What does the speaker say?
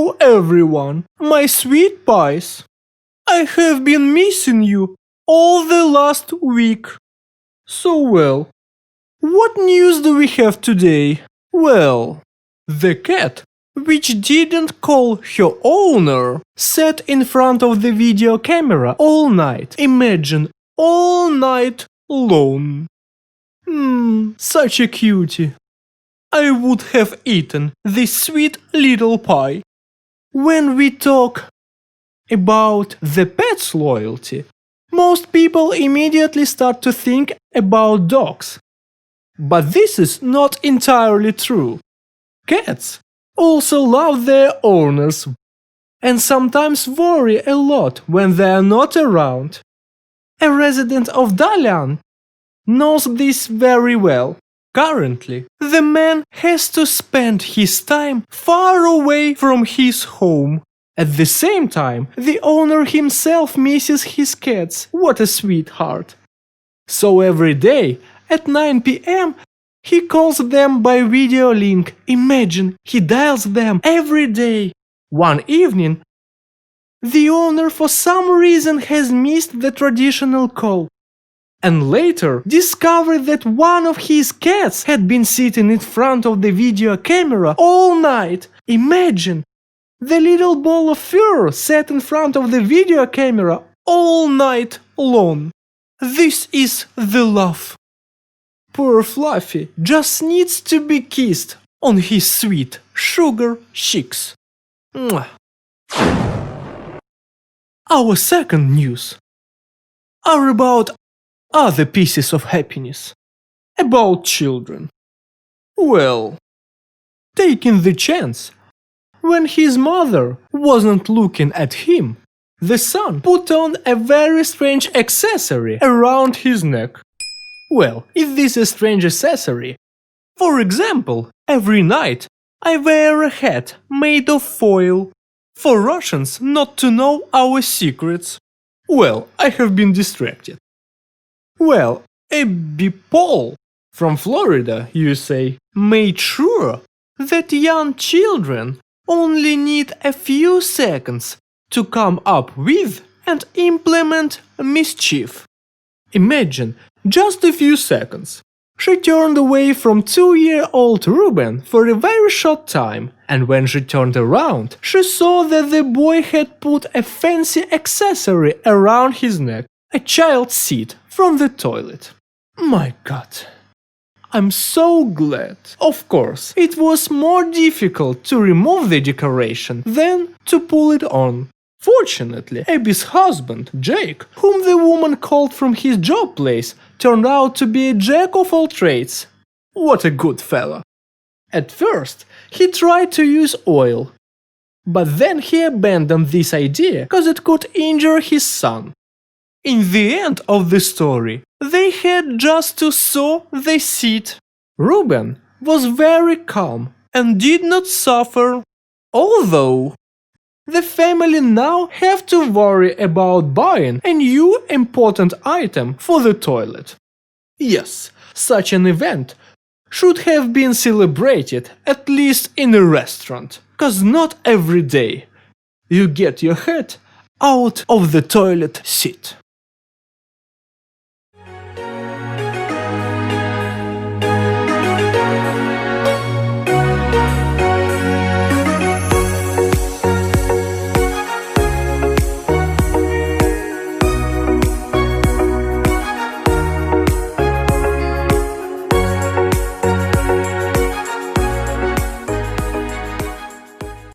Hello everyone, my sweet pies. I have been missing you all the last week. So well, what news do we have today? Well, the cat, which didn't call her owner, sat in front of the video camera all night. Imagine, all night long. Such a cutie. I would have eaten this sweet little pie. When we talk about the pet's loyalty, most people immediately start to think about dogs. But this is not entirely true. Cats also love their owners and sometimes worry a lot when they are not around. A resident of Dalian knows this very well. Currently, the man has to spend his time far away from his home. At the same time, the owner himself misses his cats. What a sweetheart. So every day, at 9 p.m., he calls them by video link. Imagine, he dials them every day. One evening, the owner for some reason has missed the traditional call, and later discovered that one of his cats had been sitting in front of the video camera all night. Imagine, the little ball of fur sat in front of the video camera all night long. This is the love. Poor Fluffy just needs to be kissed on his sweet sugar cheeks. Mwah. Our second news are about other pieces of happiness, about children. Well, taking the chance, when his mother wasn't looking at him, the son put on a very strange accessory around his neck. Well, is this a strange accessory? For example, every night I wear a hat made of foil, for Russians not to know our secrets. Well, I have been distracted. Well, Abby Paul from Florida, USA, made sure that young children only need a few seconds to come up with and implement mischief. Imagine, just a few seconds. She turned away from 2-year-old Ruben for a very short time, and when she turned around, she saw that the boy had put a fancy accessory around his neck, a child's seat from the toilet. My God. I'm so glad. Of course, it was more difficult to remove the decoration than to pull it on. Fortunately, Abby's husband, Jake, whom the woman called from his job place, turned out to be a jack of all trades. What a good fella. At first, he tried to use oil, but then he abandoned this idea because it could injure his son. In the end of the story, they had just to sew the seat. Ruben was very calm and did not suffer, although the family now have to worry about buying a new important item for the toilet. Yes, such an event should have been celebrated at least in a restaurant, cause not every day you get your head out of the toilet seat.